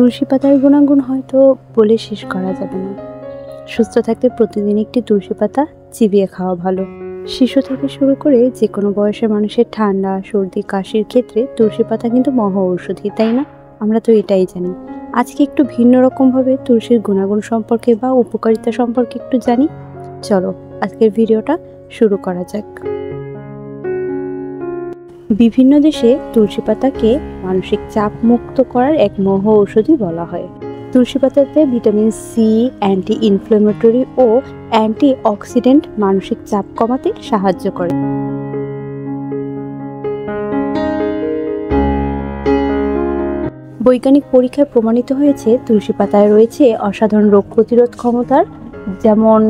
তুলসী পাতার গুণাগুণ হয়তো বলে শেষ করা যাবে না। সুস্থ থাকতে প্রতিদিন একটি তুলসী পাতা চিবিয়ে খাওয়া ভালো। শিশু থেকে শুরু করে যে কোনো বয়সের মানুষের ঠান্ডা, সর্দি, কাশির ক্ষেত্রে তুলসী পাতা কিন্তু মহা ঔষধি, তাই না? আমরা তো এটাই জানি। আজকে একটু ভিন্ন রকমভাবে তুলসীর গুণাগুণ সম্পর্কে বা উপকারিতা সম্পর্কে একটু জানি। চলো আজকের ভিডিওটা শুরু করা যাক। বিভিন্ন দেশে তুলসী পাতাকে মানসিক চাপ মুক্ত করার এক মহা ঔষধি বলা হয়। তুলসী পাতাতে ভিটামিন সি, অ্যান্টি ইনফ্ল্যামেটরি ও অ্যান্টি অক্সিডেন্ট মানসিক চাপ কমাতে সাহায্য করে। বৈজ্ঞানিক পরীক্ষায় প্রমাণিত হয়েছে তুলসী পাতায় রয়েছে অসাধারণ রোগ প্রতিরোধ ক্ষমতার, যেমন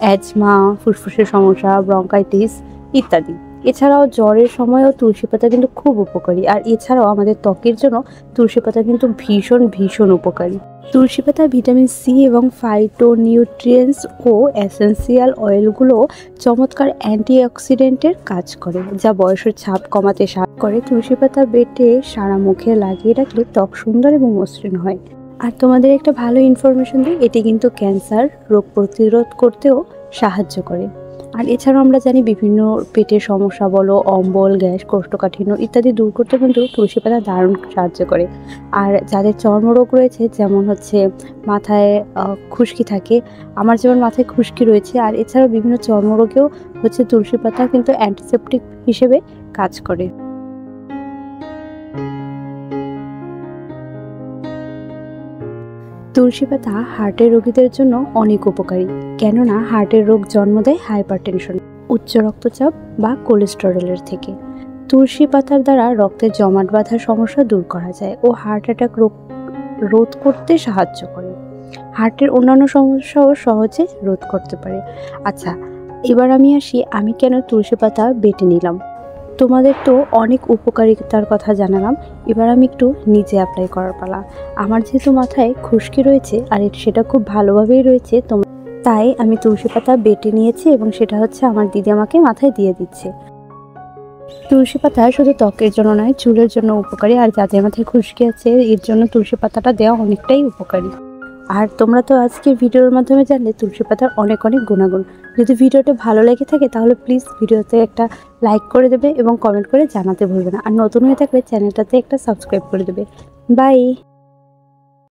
অ্যাজমা, ফুসফুসের সমস্যা, ব্রঙ্কাইটিস ইত্যাদি। এছাড়াও জ্বরের সময়ও তুলসী পাতা কিন্তু খুব উপকারী। আর এছাড়াও আমাদের ত্বকের জন্য তুলসী পাতা কিন্তু ভীষণ ভীষণ উপকারী। তুলসী পাতা ভিটামিন সি এবং ফাইটোনিউট্রিয়েন্টস ও এসেন্সিয়াল অয়েলগুলো চমৎকার অ্যান্টিঅক্সিডেন্টের কাজ করে, যা বয়সের ছাপ কমাতে সাহায্য করে। তুলসী পাতা বেটে সারা মুখে লাগিয়ে রাখলে ত্বক সুন্দর এবং মসৃণ হয়। আর তোমাদের একটা ভালো ইনফরমেশন দিই, এটি কিন্তু ক্যান্সার রোগ প্রতিরোধ করতেও সাহায্য করে। আর এছাড়াও আমরা জানি বিভিন্ন পেটের সমস্যা বলো, অম্বল, গ্যাস, কোষ্ঠকাঠিন্য ইত্যাদি দূর করতে কিন্তু তুলসী পাতা দারুণ সাহায্য করে। আর যাদের চর্মরোগ রয়েছে, যেমন হচ্ছে মাথায় খুশকি থাকে, আমার যেমন মাথায় খুশকি রয়েছে, আর এছাড়াও বিভিন্ন চর্মরোগেও হচ্ছে তুলসী পাতা কিন্তু অ্যান্টিসেপটিক হিসেবে কাজ করে। তুলসী পাতা হার্টের রোগীদের জন্য অনেক উপকারী, কেননা হার্টের রোগ জন্ম দেয় হাইপারটেনশন, উচ্চ রক্তচাপ বা কোলেস্টেরলের থেকে। তুলসী পাতার দ্বারা রক্তের জমাট বাঁধার সমস্যা দূর করা যায় ও হার্ট অ্যাটাক রোগ রোধ করতে সাহায্য করে। হার্টের অন্যান্য সমস্যাও সহজে রোধ করতে পারে। আচ্ছা, এবার আমি আসি, আমি কেন তুলসী পাতা বেটে নিলাম। তোমাদের তো অনেক উপকারিতার কথা জানালাম, এবার আমি একটু নিজে অ্যাপ্লাই করার পালা। আমার যেহেতু মাথায় খুশকি রয়েছে আর সেটা খুব ভালোভাবেই রয়েছে, তাই আমি তুলসী পাতা বেটে নিয়েছি এবং সেটা হচ্ছে আমার দিদি আমাকে মাথায় দিয়ে দিচ্ছে। তুলসী পাতা শুধু ত্বকের জন্য নয়, চুলের জন্য উপকারী। আর যাদের মাথায় খুশকি আছে এর জন্য তুলসী পাতাটা দেওয়া অনেকটাই উপকারী। আর তোমরা তো আজকে ভিডিওর মাধ্যমে জানলে তুলসী পাতার অনেক অনেক গুণাগুণ। যদি ভিডিওটা ভালো লেগে থাকে তাহলে প্লিজ ভিডিওতে একটা লাইক করে দেবে এবং কমেন্ট করে জানাতে ভুলবে না। আর নতুন হয়ে থাকলে চ্যানেলটাতে একটা সাবস্ক্রাইব করে দেবে। বাই।